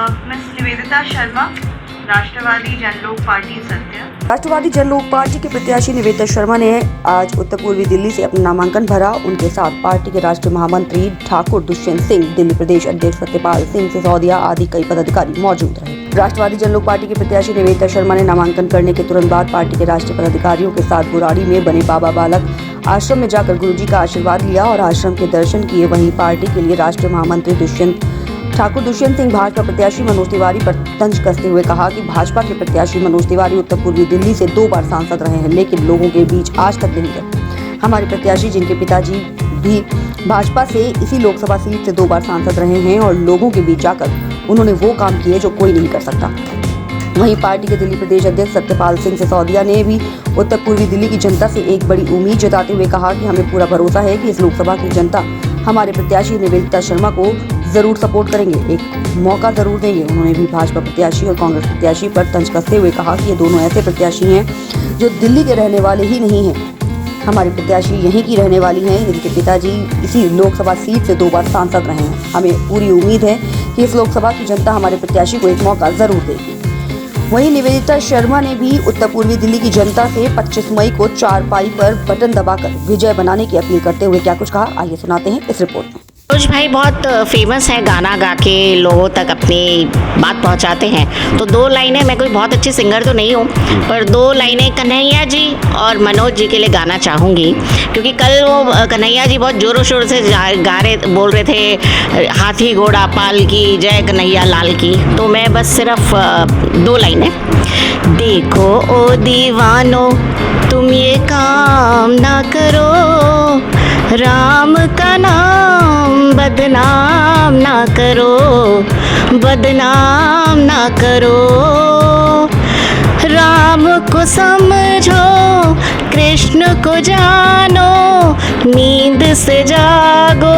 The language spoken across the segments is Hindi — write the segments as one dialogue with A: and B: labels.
A: मिस निवेदिता शर्मा, राष्ट्रवादी जनलोक पार्टी सत्य।
B: राष्ट्रवादी जनलोक पार्टी के प्रत्याशी निवेदिता शर्मा ने आज उत्तर पूर्वी दिल्ली से अपना नामांकन भरा। उनके साथ पार्टी के राष्ट्रीय महामंत्री ठाकुर दुष्यंत सिंह, दिल्ली प्रदेश अध्यक्ष सत्यपाल सिंह सिसोदिया आदि कई पदाधिकारी मौजूद रहे। राष्ट्रवादी जनलोक पार्टी के प्रत्याशी निवेदिता शर्मा ने नामांकन करने के तुरंत बाद पार्टी के राष्ट्रीय पदाधिकारियों के साथ बुराड़ी में बने बाबा बालक आश्रम में जाकर गुरुजी का आशीर्वाद लिया और आश्रम के दर्शन किए। वहीं पार्टी के लिए राष्ट्रीय महामंत्री ठाकुर दुष्यंत सिंह भाजपा प्रत्याशी मनोज तिवारी पर तंज कसते हुए कहा कि भाजपा के प्रत्याशी मनोज तिवारी उत्तर पूर्वी दिल्ली से 2 बार सांसद रहे हैं, लेकिन लोगों के बीच आज तक नहीं गए। हमारे प्रत्याशी, जिनके पिताजी भी भाजपा से इसी लोकसभा सीट से 2 बार सांसद रहे हैं और लोगों के बीच जाकर उन्होंने वो काम किए जो कोई नहीं कर सकता। वहीं पार्टी के दिल्ली प्रदेश अध्यक्ष सत्यपाल सिंह सिसोदिया ने भी उत्तर पूर्वी दिल्ली की जनता से एक बड़ी उम्मीद जताते हुए कहा कि हमें पूरा भरोसा है कि इस लोकसभा की जनता हमारे प्रत्याशी निवेदिता शर्मा को जरूर सपोर्ट करेंगे, एक मौका जरूर देंगे। उन्होंने भी भाजपा प्रत्याशी और कांग्रेस प्रत्याशी पर तंज कसते हुए कहा कि ये दोनों ऐसे प्रत्याशी हैं जो दिल्ली के रहने वाले ही नहीं हैं। हमारी प्रत्याशी यहीं की रहने वाली हैं, जिनके पिताजी इसी लोकसभा सीट से 2 बार सांसद रहे हैं। हमें पूरी उम्मीद है कि इस लोकसभा की जनता हमारे प्रत्याशी को एक मौका जरूर देगी। वहीं निवेदिता शर्मा ने भी उत्तर पूर्वी दिल्ली की जनता से 25 मई को चारपाई पर बटन दबाकर विजय बनाने की अपील करते हुए क्या कुछ कहा, आइए सुनाते हैं इस रिपोर्ट में।
C: मनोज भाई बहुत फेमस है, गाना गा के लोगों तक अपनी बात पहुंचाते हैं। तो 2 लाइनें, मैं कोई बहुत अच्छी सिंगर तो नहीं हूँ, पर 2 लाइनें कन्हैया जी और मनोज जी के लिए गाना चाहूँगी, क्योंकि कल वो कन्हैया जी बहुत जोरों शोर से बोल रहे थे, हाथी घोड़ा पाल की जय कन्हैया लाल की। तो मैं बस सिर्फ 2 लाइनें। देखो ओ दीवानो, तुम ये काम ना करो, राम का नाम बदनाम ना करो, बदनाम ना करो। राम को समझो, कृष्ण को जानो, नींद से जागो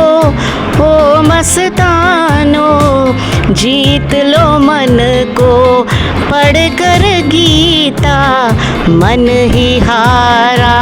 C: ओ मस्तानो, जीत लो मन को पढ़कर गीता, मन ही हारा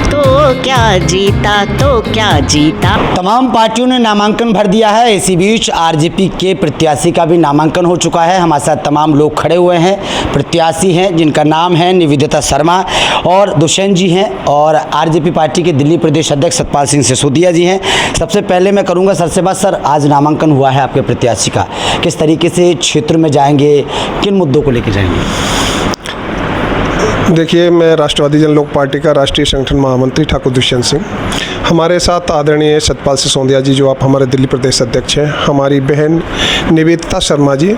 C: तो क्या जीता, तो क्या जीता।
D: तमाम पार्टियों ने नामांकन भर दिया है। इसी बीच आरजेपी के प्रत्याशी का भी नामांकन हो चुका है। हमारे साथ तमाम लोग खड़े हुए हैं, प्रत्याशी हैं जिनका नाम है निवेदिता शर्मा और दुष्यंत जी हैं, और आरजेपी पार्टी के दिल्ली प्रदेश अध्यक्ष सत्यपाल सिंह सिसोदिया जी हैं। सबसे पहले मैं करूंगा सर से बात। सर, आज नामांकन हुआ है आपके प्रत्याशी का, किस तरीके से क्षेत्र में जाएंगे, किन मुद्दों को लेकर जाएंगे?
E: देखिए, मैं राष्ट्रवादी जनलोक पार्टी का राष्ट्रीय संगठन महामंत्री ठाकुर दुष्यंत सिंह, हमारे साथ आदरणीय सत्यपाल सिसोदिया जी जो आप हमारे दिल्ली प्रदेश अध्यक्ष हैं, हमारी बहन निवेदिता शर्मा जी,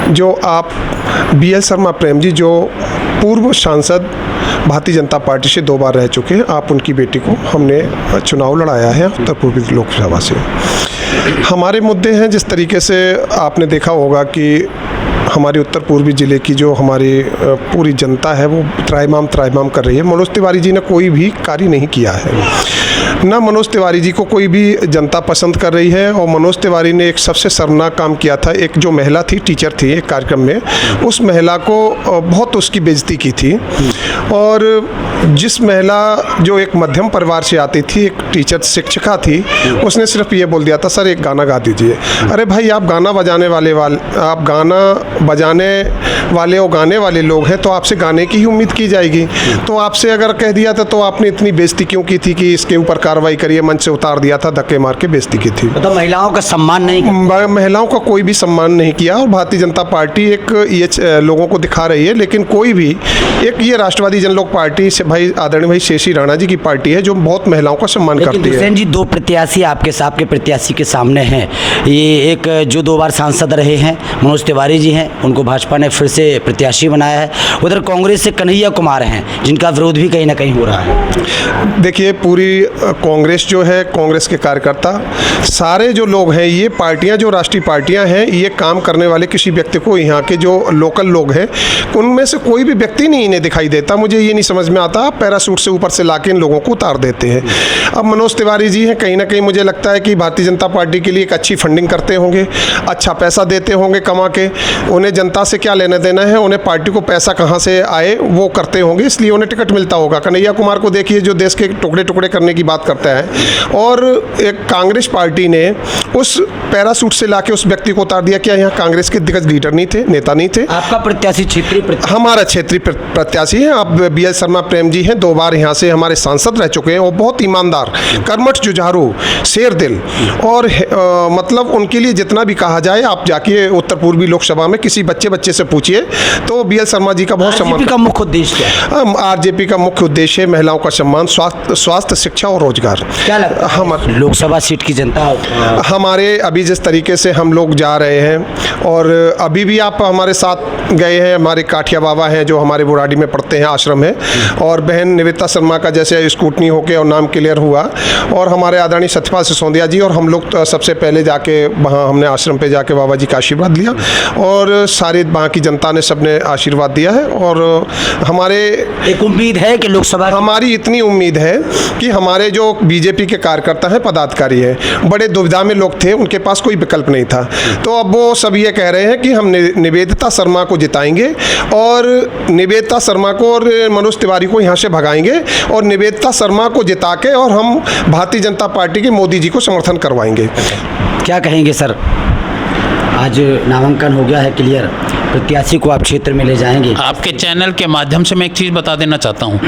E: जो आप BL शर्मा प्रेम जी जो पूर्व सांसद भारतीय जनता पार्टी से 2 बार रह चुके हैं, आप उनकी बेटी को हमने चुनाव लड़ाया है उत्तर पूर्वी लोकसभा से। हमारे मुद्दे हैं, जिस तरीके से आपने देखा होगा कि हमारे उत्तर पूर्वी ज़िले की जो हमारी पूरी जनता है वो त्राहिमाम कर रही है। मनोज तिवारी जी ने कोई भी कार्य नहीं किया है, ना मनोज तिवारी जी को कोई भी जनता पसंद कर रही है। और मनोज तिवारी ने एक सबसे शर्मनाक काम किया था। एक जो महिला थी, टीचर थी, एक कार्यक्रम में उस महिला को बहुत उसकी बेइज्जती की थी। और जिस महिला जो एक मध्यम परिवार से आती थी, एक टीचर शिक्षिका थी, उसने सिर्फ ये बोल दिया था, सर एक गाना गा दीजिए। अरे भाई, आप गाना बजाने वाले और गाने वाले लोग हैं, तो आपसे गाने की ही उम्मीद की जाएगी। तो आपसे अगर कह दिया था तो आपने इतनी बेइज्जती क्यों की थी कि इसके ऊपर कार्रवाई करिए, मंच से उतार दिया था, धक्के मार के बेइज्जती की थी।
D: तो महिलाओं का सम्मान नहीं किया?
E: महिलाओं का कोई भी सम्मान नहीं किया। और भारतीय जनता पार्टी एक ये लोगों को दिखा रही है, लेकिन कोई भी एक ये राष्ट्रवादी जनलोक पार्टी से भाई आदरणीय भाई शेषी राणा जी की पार्टी है जो बहुत महिलाओं का सम्मान करती है।
D: जी, 2 प्रत्याशी आपके प्रत्याशी के सामने हैं। ये एक जो 2 बार सांसद रहे हैं मनोज तिवारी जी हैं, उनको भाजपा ने फिर से प्रत्याशी बनाया है। उधर कांग्रेस से कन्हैया कुमार हैं, जिनका विरोध भी कहीं ना कहीं हो रहा है।
E: देखिए, पूरी कांग्रेस जो है, कांग्रेस के कार्यकर्ता सारे जो लोग हैं, ये पार्टियां जो राष्ट्रीय पार्टियां हैं, ये काम करने वाले किसी व्यक्ति को, यहाँ के जो लोकल लोग हैं उनमें से कोई भी व्यक्ति नहीं इन्हें दिखाई देता। मुझे ये नहीं समझ में आता, पैरासूट से ऊपर से लाके इन लोगों को उतार देते हैं। अब मनोज तिवारी जी हैं, कहीं ना कहीं मुझे लगता है कि भारतीय जनता पार्टी के लिए एक अच्छी फंडिंग करते होंगे, अच्छा पैसा देते होंगे कमा के। उन्हें जनता से क्या लेना देना है, उन्हें पार्टी को पैसा कहाँ से आए वो करते होंगे, इसलिए उन्हें टिकट मिलता होगा। कन्हैया कुमार को देखिए जो देश के टुकड़े टुकड़े करने की बात करता है, और एक कांग्रेस पार्टी ने उस पैरासूट से लाके उस व्यक्ति को उतार दिया। क्या यहाँ कांग्रेस के दिग्गज लीडर नहीं थे, नेता नहीं थे?
D: आपका प्रत्याशी क्षेत्रीय
E: हमारा क्षेत्रीय प्रत्याशी है, आप BL शर्मा प्रेम जी हैं, 2 बार यहाँ से हमारे सांसद रह चुके हैं और बहुत ईमानदार, कर्मठ, जुझारू, शेर दिल, और मतलब उनके लिए जितना भी कहा जाए, आप जाके उत्तर पूर्वी लोकसभा में किसी बच्चे से पूछिए तो BL शर्मा जी का बहुत सम्मान।
D: का मुख्य उद्देश्य क्या है?
E: आरजेपी का मुख्य उद्देश्य है महिलाओं का सम्मान, स्वास्थ्य, शिक्षा और रोजगार।
D: क्या लगता है
E: हमारे
D: लोकसभा सीट की जनता
E: हमारे अभी जिस तरीके से हम लोग जा रहे हैं, और अभी भी आप हमारे साथ गए हैं, हमारे काठिया बाबा हैं जो हमारे बुराड़ी में पढ़ते हैं, आश्रम है, और बहन निवेदिता शर्मा का जैसे स्कूटनी होके और नाम क्लियर हुआ, और हमारे आदरणीय सत्यपाल सिसोदिया जी, और हम लोग तो सबसे पहले जाके वहाँ हमने आश्रम पे जाके बाबा जी का आशीर्वाद लिया, और सारे वहाँ की जनता ने सबने आशीर्वाद दिया है। और हमारे
D: एक उम्मीद है कि लोकसभा,
E: हमारी इतनी उम्मीद है कि हमारे जो बीजेपी के कार्यकर्ता हैं, पदाधिकारी हैं, बड़े दुविधा में लोग थे, उनके पास कोई विकल्प नहीं था, तो अब वो सब ये कह रहे हैं कि हम निवेदिता शर्मा को जिताएंगे, और निवेदिता शर्मा को और मनोज तिवारी को यहाँ से भगाएंगे, और निवेदिता शर्मा को जिता के और हम भारतीय जनता पार्टी के मोदी जी को समर्थन करवाएंगे।
D: क्या कहेंगे सर? आज नामांकन हो गया है क्लियर, प्रत्याशी को आप क्षेत्र में ले जाएंगे।
F: आपके चैनल के माध्यम से मैं एक चीज़ बता देना चाहता हूँ,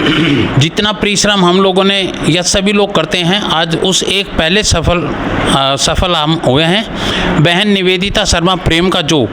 F: जितना परिश्रम हम लोगों ने या सभी लोग करते हैं, आज उस एक पहले सफल हम हुए हैं। बहन निवेदिता शर्मा प्रेम का जो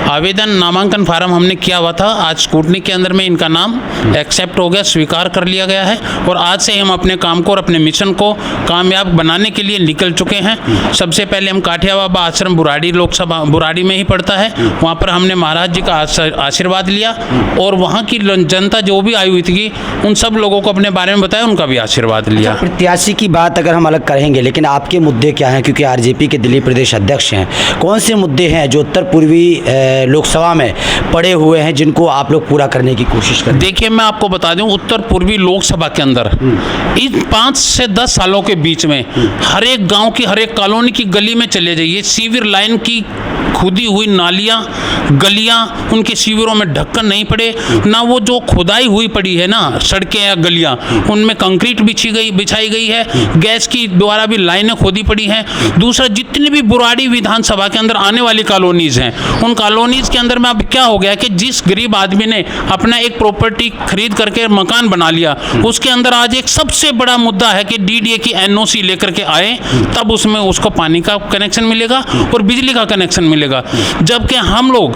F: आवेदन नामांकन फार्म हमने किया हुआ था, आज स्कूटनी के अंदर में इनका नाम एक्सेप्ट हो गया, स्वीकार कर लिया गया है, और आज से हम अपने काम को और अपने मिशन को कामयाब बनाने के लिए निकल चुके हैं। सबसे पहले हम काठिया बाबा आश्रम बुराड़ी लोकसभा बुराड़ी में ही पड़ता है, वहाँ पर हमने महाराज जी का आशीर्वाद लिया, और वहाँ की जनता जो भी आई हुई थी उन सब लोगों को अपने बारे में बताया, उनका भी आशीर्वाद लिया।
D: प्रत्याशी की बात अगर हम अलग करेंगे, लेकिन आपके मुद्दे क्या हैं? क्योंकि आरजेपी के दिल्ली प्रदेश अध्यक्ष हैं, कौन से मुद्दे हैं जो उत्तर पूर्वी लोकसभा में पड़े हुए हैं जिनको आप लोग पूरा करने की कोशिश करें?
F: देखिए, मैं आपको बता दूं, उत्तर पूर्वी लोकसभा के अंदर इन 5 से 10 सालों के बीच में हर एक गांव की, हर एक कॉलोनी की गली में चले जाइए, सीवर लाइन की खुदी हुई नालियाँ, गलियाँ, उनके शिविरों में ढक्कन नहीं पड़े, ना वो जो खुदाई हुई पड़ी है ना सड़कें या गलियाँ, उनमें कंक्रीट बिछाई गई है, गैस की द्वारा भी लाइनें खोदी पड़ी हैं। दूसरा, जितनी भी बुराड़ी विधानसभा के अंदर आने वाली कॉलोनीज़ हैं, उन कॉलोनीज़ के अंदर में अब क्या हो गया कि जिस गरीब आदमी ने अपना एक प्रॉपर्टी खरीद करके मकान बना लिया, उसके अंदर आज एक सबसे बड़ा मुद्दा है कि DDA की NOC लेकर के आए, तब उसमें उसको पानी का कनेक्शन मिलेगा और बिजली का कनेक्शन मिलेगा। जबकि हम लोग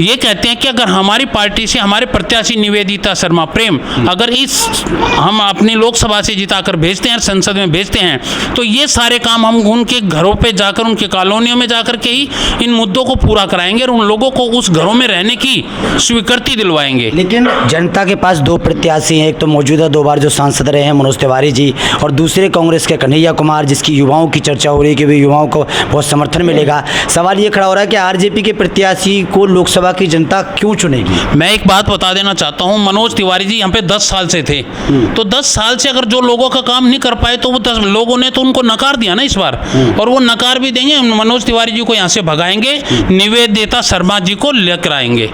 F: ये कहते हैं कि अगर हमारी पार्टी से हमारे प्रत्याशी निवेदिता शर्मा प्रेम अगर हम अपनी लोकसभा से जिताकर भेजते हैं, संसद में भेजते हैं, तो ये सारे काम हम उनके घरों पे जाकर, उनके कॉलोनियों में जाकर के ही इन मुद्दों को पूरा कराएंगे और उन लोगों को उस घरों में रहने की स्वीकृति दिलवाएंगे।
D: लेकिन जनता के पास 2 प्रत्याशी हैं, एक तो मौजूदा 2 बार जो सांसद रहे हैं मनोज तिवारी जी, और दूसरे कांग्रेस के कन्हैया कुमार, जिसकी युवाओं की चर्चा हो रही है कि भी युवाओं को बहुत समर्थन मिलेगा। सवाल ये खड़ा हो रहा है कि आरजेपी के प्रत्याशी को लोकसभा की जनता क्यों चुनेगी?
F: मैं एक बात बता देना चाहता हूं, मनोज तिवारी जी यहाँ पे 10 साल से थे, तो 10 साल से अगर जो लोगों का काम नहीं कर पाए, तो वो 10 लोगों ने तो उनको नकार दिया ना इस बार, और वो नकार भी देंगे। मनोज तिवारी जी को यहाँ से भगाएंगे, निवेदिता शर्मा जी को लेकर आएंगे।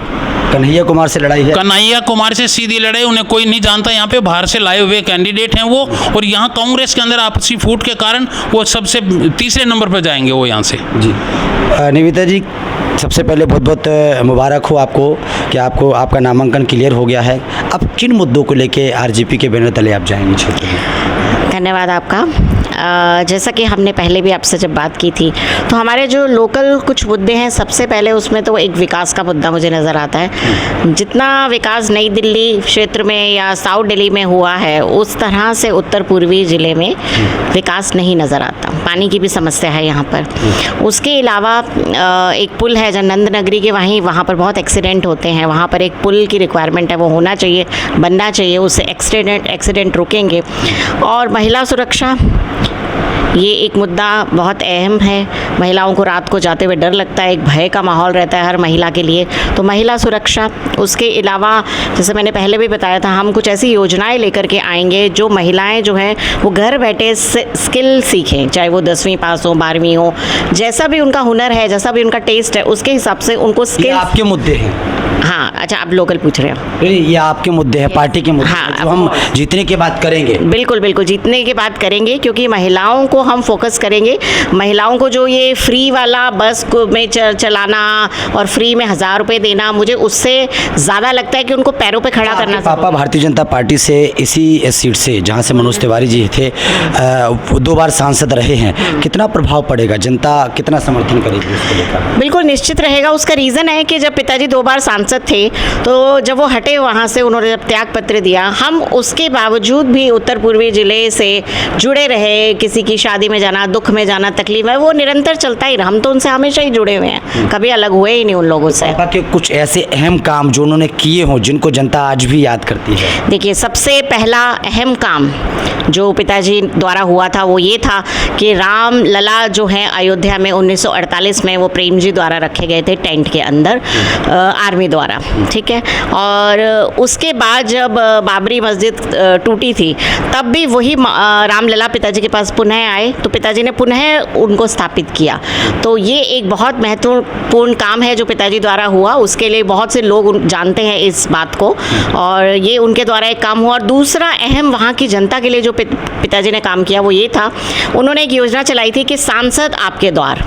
D: कन्हैया कुमार से लड़ाई है?
F: कन्हैया कुमार से सीधी लड़ाई, उन्हें कोई नहीं जानता, यहाँ पे बाहर से लाए हुए कैंडिडेट हैं वो, और यहाँ कांग्रेस के अंदर आपसी फूट के कारण वो सबसे तीसरे नंबर पर जाएंगे वो यहाँ से।
D: जी निवेदिता जी, सबसे पहले बहुत बहुत मुबारक हो आपको कि आपका नामांकन क्लियर हो गया है। अब किन मुद्दों को लेके आरजेपी के बैनर तले आप जाएंगे क्षेत्र में?
C: धन्यवाद आपका। जैसा कि हमने पहले भी आपसे जब बात की थी, तो हमारे जो लोकल कुछ मुद्दे हैं, सबसे पहले उसमें तो एक विकास का मुद्दा मुझे नज़र आता है। जितना विकास नई दिल्ली क्षेत्र में या साउथ दिल्ली में हुआ है, उस तरह से उत्तर पूर्वी ज़िले में विकास नहीं नज़र आता। पानी की भी समस्या है यहाँ पर। उसके अलावा एक पुल है जननंद नगरी के वहाँ पर बहुत एक्सीडेंट होते हैं, वहाँ पर एक पुल की रिक्वायरमेंट है, वो होना चाहिए, बनना चाहिए, उससे एक्सीडेंट रुकेंगे। और महिला सुरक्षा, ये एक मुद्दा बहुत अहम है। महिलाओं को रात को जाते हुए डर लगता है, एक भय का माहौल रहता है हर महिला के लिए, तो महिला सुरक्षा। उसके अलावा जैसे मैंने पहले भी बताया था, हम कुछ ऐसी योजनाएं लेकर के आएंगे जो महिलाएं जो हैं वो घर बैठे स्किल सीखें, चाहे वो 10वीं पास हो, 12वीं हो, जैसा भी उनका हुनर है, जैसा भी उनका टेस्ट है, उसके हिसाब से उनको स्किल।
D: आपके मुद्दे हैं?
C: हाँ, अच्छा आप लोकल पूछ रहे हो।
D: ये आपके मुद्दे हैं, पार्टी के मुद्दे
C: हाँ,
D: हैं, जो हम जीतने की बात करेंगे।
C: बिल्कुल बिल्कुल जीतने की बात करेंगे, क्योंकि महिलाओं को हम फोकस करेंगे। महिलाओं को जो ये फ्री वाला बस को में चलाना और फ्री में 1000 रुपये देना, मुझे उससे ज़्यादा लगता है कि उनको पैरों पे खड़ा करना।
D: पापा भारतीय जनता पार्टी से इसी सीट से, जहाँ से मनोज तिवारी जी थे, 2 बार सांसद रहे हैं, कितना प्रभाव पड़ेगा, जनता कितना समर्थन करेगी इसको लेकर?
C: बिल्कुल निश्चित रहेगा। उसका रीज़न है कि जब पिताजी 2 बार सांसद थे, तो जब वो हटे वहाँ से, उन्होंने जब त्याग पत्र दिया, हम उसके बावजूद भी उत्तर पूर्वी ज़िले से जुड़े रहे। किसी की शादी में जाना, दुख में जाना, तकलीफ है, वो निरंतर चलता ही रहा। हम तो उनसे हमेशा ही जुड़े हुए हैं, कभी अलग हुए ही नहीं उन लोगों से।
D: पापा के कुछ ऐसे अहम काम जो उन्होंने किए हों, जिनको जनता आज भी याद करती है?
C: देखिए, सबसे पहला अहम काम जो पिताजी द्वारा हुआ था वो ये था कि राम लला जो है अयोध्या में 1948 में वो प्रेम जी द्वारा रखे गए थे टेंट के अंदर, आर्मी द्वारा, ठीक है। और उसके बाद जब बाबरी मस्जिद टूटी थी, तब भी वही रामलला पिताजी के पास पुनः आए, तो पिताजी ने पुनः उनको स्थापित किया। तो ये एक बहुत महत्वपूर्ण काम है जो पिताजी द्वारा हुआ। उसके लिए बहुत से लोग जानते हैं इस बात को, और ये उनके द्वारा एक काम हुआ। और दूसरा अहम वहाँ की जनता के लिए जो पिताजी ने काम किया वो ये था, उन्होंने एक योजना चलाई थी कि सांसद आपके द्वार।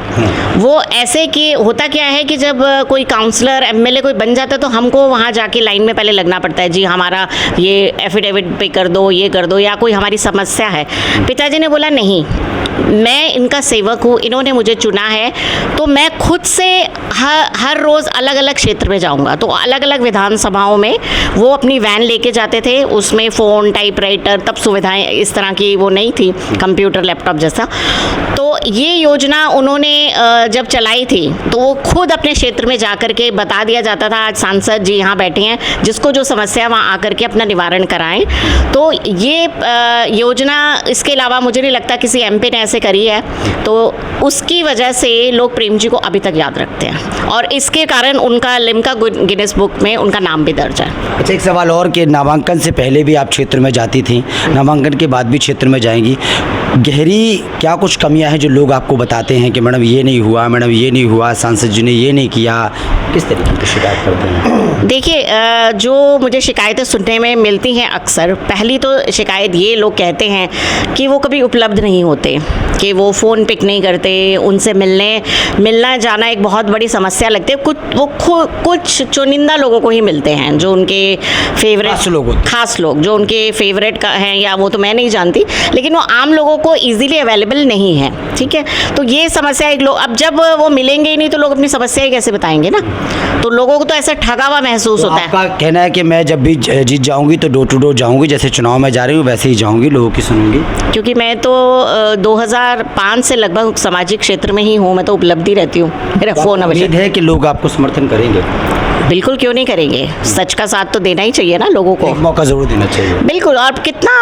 C: वो ऐसे कि होता क्या है कि जब कोई काउंसलर एमएलए कोई बन जाता है, तो हमको वहाँ जाके लाइन में पहले लगना पड़ता है, जी हमारा ये एफिडेविट पे कर दो, ये कर दो, या कोई हमारी समस्या है। पिताजी ने बोला नहीं, मैं इनका सेवक हूँ, इन्होंने मुझे चुना है, तो मैं खुद से हर रोज़ अलग अलग क्षेत्र में जाऊँगा। तो अलग अलग विधानसभाओं में वो अपनी वैन लेके जाते थे, उसमें फ़ोन, टाइपराइटर, तब सुविधाएं इस तरह की वो नहीं थी, कंप्यूटर, लैपटॉप जैसा। तो ये योजना उन्होंने जब चलाई थी, तो वो खुद अपने क्षेत्र में जा कर के बता दिया जाता था, आज सांसद जी यहाँ बैठे हैं, जिसको जो समस्या वहाँ आकर के अपना निवारण कराएं। तो ये योजना, इसके अलावा मुझे नहीं लगता किसी एमपी ने ऐसे करी है। तो उसकी वजह से लोग प्रेम जी को अभी तक याद रखते हैं, और इसके कारण उनका लिम्का गिनेस बुक में उनका नाम भी दर्ज है।
D: अच्छा, एक सवाल और कि नामांकन से पहले भी आप क्षेत्र में जाती थी, नामांकन के बाद भी क्षेत्र में जाएंगी, गहरी क्या कुछ कमियां हैं जो लोग आपको बताते हैं कि मैडम ये नहीं हुआ, मैडम ये नहीं हुआ, सांसद जी ने ये नहीं किया, किस तरीके की शिकायत करते हैं?
C: देखिए, जो मुझे शिकायतें सुनने में मिलती हैं अक्सर, पहली तो शिकायत ये लोग कहते हैं कि वो कभी उपलब्ध नहीं होते, कि वो फ़ोन पिक नहीं करते, उनसे मिलना जाना एक बहुत बड़ी समस्या लगती है। कुछ चुनिंदा लोगों को ही मिलते हैं, जो उनके फेवरेट खास लोग जो उनके फेवरेट का हैं, या वो तो मैं नहीं जानती, लेकिन वो आम लोगों को इजीली अवेलेबल नहीं है, ठीक है। तो ये समस्या एक लोग, अब जब वो मिलेंगे ही नहीं तो लोग अपनी समस्या ही कैसे बताएंगे ना, तो लोगों को तो ऐसा ठगा हुआ महसूस होता है।
D: आपका कहना है कि मैं जब भी जीत जाऊंगी तो डोर टू डोर जाऊंगी, जैसे चुनाव में जा रही हूँ वैसे ही जाऊंगी, लोगों की सुनूंगी?
C: क्योंकि मैं तो 2005 से लगभग सामाजिक क्षेत्र में ही हूँ, मैं तो उपलब्धि रहती हूँ, मेरा फ़ोन
D: उम्मीद है कि लोग आपको समर्थन करेंगे?
C: बिल्कुल, क्यों नहीं करेंगे। सच का साथ तो देना ही चाहिए ना लोगों को,
D: एक मौका ज़रूर देना चाहिए।
C: बिल्कुल। और कितना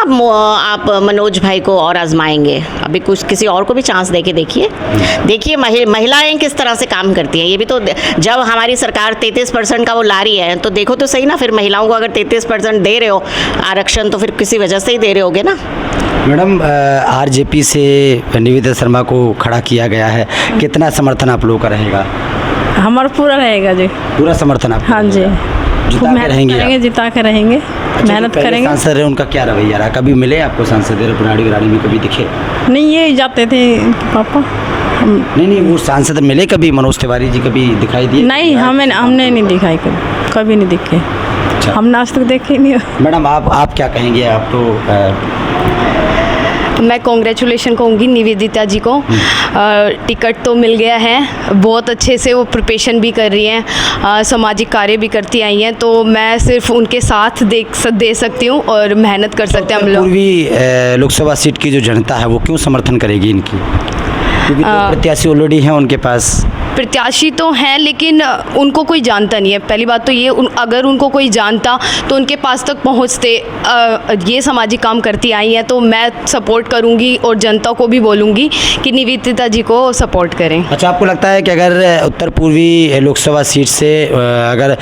C: आप मनोज भाई को और आजमाएंगे, अभी कुछ किसी और को भी चांस दे के देखिए महिलाएं किस तरह से काम करती हैं। ये भी तो, जब हमारी सरकार 33% का वो ला रही है, तो देखो तो सही ना, फिर महिलाओं को अगर 33% दे रहे हो आरक्षण, तो फिर किसी वजह से ही दे रहे होगे ना।
D: मैडम, आरजेपी से निवेदिता शर्मा को खड़ा किया गया है, कितना समर्थन आप लोगों का रहेगा?
G: हमारा पूरा रहेगा जी,
D: पूरा समर्थन आप?
G: हाँ जी, खूब मेहनत करेंगे, जिता के रहेंगे, मेहनत करेंगे।
D: सांसद रहे, उनका क्या रवैया रहा? कभी मिले आपको सांसद पुरानी विरानी में, कभी दिखे?
G: नहीं, ये जाते थे पापा।
D: नहीं, वो सांसद मिले कभी? मनोज तिवारी जी कभी दिखाई दिए?
G: नहीं, हमने नहीं दिखाई, कभी नहीं दिखे।
D: अच्छा।
G: हमने आज तक देखे नहीं।
D: मैडम, आप क्या कहेंगे? आप तो
H: मैं कॉन्ग्रेचुलेशन कहूँगी निवेदिता जी को, टिकट तो मिल गया है, बहुत अच्छे से वो प्रिपरेशन भी कर रही हैं, सामाजिक कार्य भी करती आई हैं, तो मैं सिर्फ उनके साथ दे सकती हूँ और मेहनत कर सकते हैं हम लोग।
D: पूर्वी लोकसभा सीट की जो जनता है वो क्यों समर्थन करेगी इनकी? क्योंकि प्रत्याशी ऑलरेडी हैं उनके पास।
H: प्रत्याशी तो हैं, लेकिन उनको कोई जानता नहीं है। पहली बात तो ये, अगर उनको कोई जानता तो उनके पास तक पहुंचते। ये सामाजिक काम करती आई हैं, तो मैं सपोर्ट करूंगी और जनता को भी बोलूंगी कि निवेदिता जी को सपोर्ट करें।
D: अच्छा, आपको लगता है कि अगर उत्तर पूर्वी लोकसभा सीट से अगर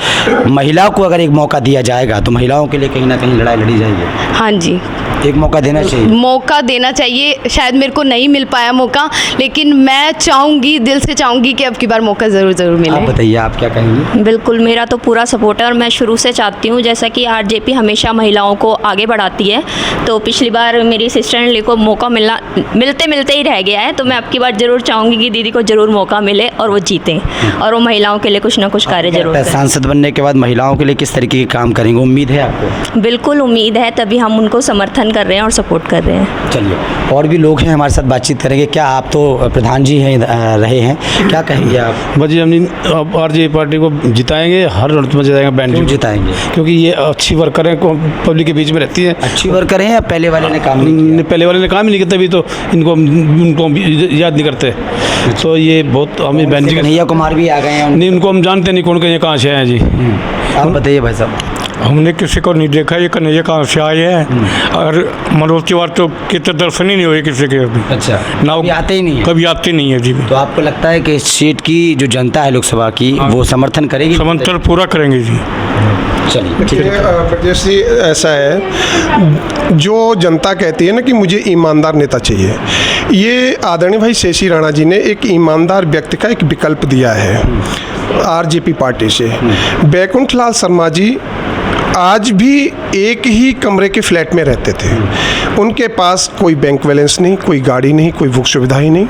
D: महिला को अगर एक मौका दिया जाएगा तो महिलाओं के लिए कहीं ना कहीं लड़ाई लड़ी जाएगी?
H: हाँ जी,
D: एक मौका देना चाहिए।
H: मौका देना चाहिए। शायद मेरे को नहीं मिल पाया मौका, लेकिन मैं चाहूँगी, दिल से चाहूँगी कि अब की बार मौका ज़रूर मिले।
D: आप बताइए, आप क्या कहेंगे?
G: बिल्कुल, मेरा तो पूरा सपोर्ट है और मैं शुरू से चाहती हूँ, जैसा कि आरजेपी हमेशा महिलाओं को आगे बढ़ाती है। तो पिछली बार मेरी सिस्टर इन लॉ को मौका मिलते ही रह गया है, तो मैं अब की बार ज़रूर चाहूँगी कि दीदी को ज़रूर मौका मिले और वो जीतें और वो महिलाओं के लिए कुछ ना कुछ कार्य जरूर करें।
D: सांसद बनने के बाद महिलाओं के लिए किस तरीके के काम करेंगे, उम्मीद है आपको?
G: बिल्कुल उम्मीद है, तभी हम उनको समर्थन कर रहे हैं और सपोर्ट कर रहे हैं।
D: चलिए, और भी लोग हैं हमारे साथ, बातचीत करेंगे। क्या आप तो प्रधान जी हैं, रहे हैं, क्या कहेंगे आप?
I: बस जी, हम आरजेपी पार्टी को जिताएंगे, हर हालत में जिताएंगे। बैंड
D: क्यों जिताएंगे?
I: क्योंकि ये अच्छी वर्कर हैं, पब्लिक के बीच में रहती है।
D: अच्छी वर्कर हैं या पहले वाले ने काम नहीं किया?
I: पहले वाले ने काम ही नहीं किया, तभी तो इनको याद नहीं करते। तो ये बहुत हमें बैंड जी
D: कन्हैया कुमार भी आ गए हैं।
I: नहीं, उनको हम जानते नहीं कौन कहीं कहाँ से आए जी।
D: आप बताइए भाई साहब।
I: हमने किसी को नहीं देखा ये कन्हैया कहाँ से आए हैं, और मनोज तिवारी तो कितने दर्शन ही नहीं हुए किसी के अभी।
D: अच्छा,
I: ना
D: कभी आते ही नहीं है?
I: कभी आते नहीं है जी।
D: तो आपको लगता है कि इस सीट की जो जनता है लोकसभा की, वो समर्थन करेगी?
I: समर्थन पूरा करेंगे जी।
D: चलिए, ठीक है।
E: ब्रजेश जी, ऐसा है, जो जनता कहती है ना कि मुझे ईमानदार नेता चाहिए, ये आदरणीय भाई शशि राणा जी ने एक ईमानदार व्यक्ति का एक विकल्प दिया है आरजेपी पार्टी से। बैकुंठ लाल शर्मा जी आज भी एक ही कमरे के फ्लैट में रहते थे। उनके पास कोई बैंक बैलेंस नहीं, कोई गाड़ी नहीं, कोई भूख सुविधा ही नहीं।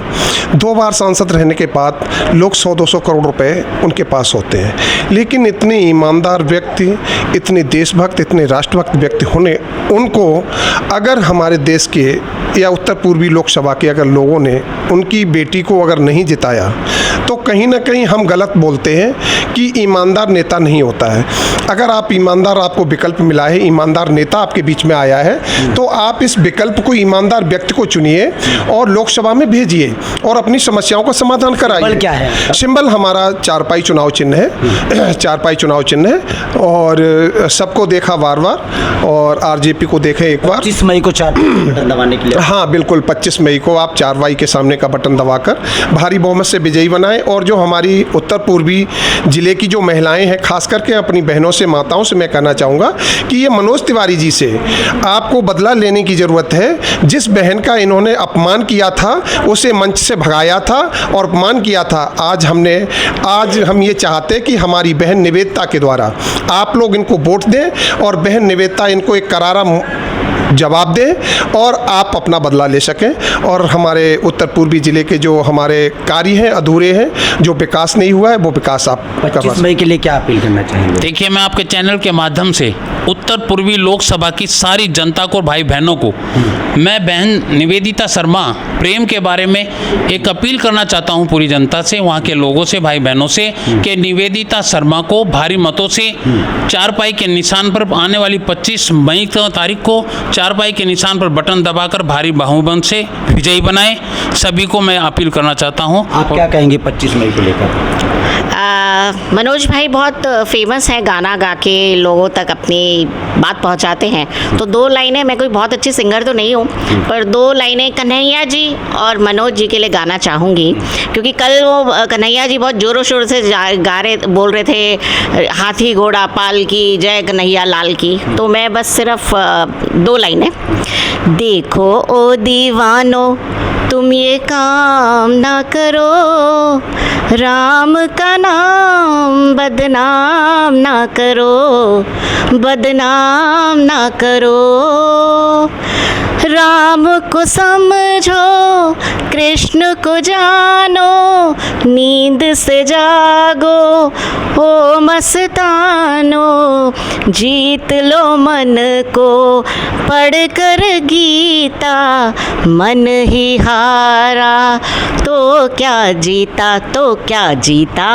E: 2 बार सांसद रहने के बाद लोग 100-200 करोड़ रुपए उनके पास होते हैं, लेकिन इतने ईमानदार व्यक्ति, इतने देशभक्त, इतने राष्ट्रभक्त व्यक्ति होने, उनको अगर हमारे देश के या उत्तर पूर्वी लोकसभा के अगर लोगों ने उनकी बेटी को अगर नहीं जिताया, तो कहीं ना कहीं हम गलत बोलते हैं कि ईमानदार नेता नहीं होता है। अगर आप ईमानदार, आपको विकल्प मिला है, ईमानदार नेता आपके बीच में आया है, तो आप इस विकल्प को, ईमानदार व्यक्ति को चुनिए और लोकसभा में भेजिए और अपनी समस्याओं का समाधान कराइए।
D: क्या है
E: सिंबल? हमारा चारपाई चुनाव चिन्ह है। चारपाई चुनाव चिन्ह है और सबको देखा बार बार और आरजेपी को देखे एक बार।
D: 25 मई को बटन दबाने के लिए?
E: हाँ बिल्कुल, 25 मई को आप चारपाई के सामने का बटन दबाकर भारी बहुमत से विजयी बनाएं। और जो हमारी उत्तर पूर्वी जिले की जो महिलाएं हैं, खास करके अपनी बहनों से, माताओं से मैं कहना चाहूँगा कि ये मनोज तिवारी जी से आपको बदला लेने की ज़रूरत है। जिस बहन का इन्होंने अपमान किया था, उसे मंच से भगाया था और अपमान किया था। आज हम ये चाहते कि हमारी बहन निवेदिता के द्वारा आप लोग इनको वोट दें और बहन निवेदिता इनको एक करारा जवाब दें और आप अपना बदला ले सकें। और हमारे उत्तर पूर्वी जिले के जो हमारे कार्य हैं, अधूरे हैं, जो विकास नहीं हुआ है, वो विकास आप
D: 25 मई के लिए क्या अपील करना चाहेंगे?
F: देखिए, मैं आपके चैनल के माध्यम से उत्तर पूर्वी लोकसभा की सारी जनता को, भाई बहनों को, मैं बहन निवेदिता शर्मा प्रेम के बारे में एक अपील करना चाहता हूं पूरी जनता से, वहां के लोगों से, भाई बहनों से, कि निवेदिता शर्मा को भारी मतों से चारपाई के निशान पर आने वाली 25 मई तारीख को चारपाई के निशान पर बटन दबाकर भारी बहुमत से विजयी बनाएं। सभी को मैं अपील करना चाहता हूं।
D: आप क्या कहेंगे 25 मई को लेकर?
C: मनोज भाई बहुत फेमस है, गाना गा के लोगों तक अपनी बात पहुंचाते हैं। तो 2 लाइनें, मैं कोई बहुत अच्छी सिंगर तो नहीं हूं, पर 2 लाइनें कन्हैया जी और मनोज जी के लिए गाना चाहूँगी। क्योंकि कल वो कन्हैया जी बहुत ज़ोरों शोर से बोल रहे थे, हाथी घोड़ा पाल की जय कन्हैया लाल की। तो मैं बस सिर्फ 2 लाइनें। देखो ओ दीवानो, तुम ये काम ना करो, राम का नाम बदनाम ना करो, बदनाम ना करो। राम को समझो, कृष्ण को जानो, नींद से जागो ओ मस्तानो, जीत लो मन को पढ़कर गीता, मन ही हारा तो क्या जीता, तो क्या जीता।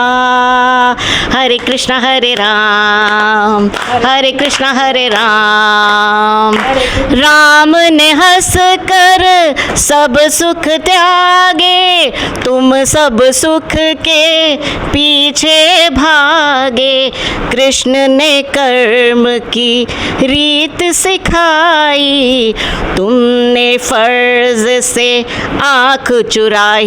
C: हरे कृष्णा हरे राम, हरे कृष्णा हरे राम। राम ने हंस कर सब सुख त्यागे, तुम सब सुख के पीछे भागे। कृष्ण ने कर्म की रीत सिखाई, तुमने फर्ज से आँख चुराई।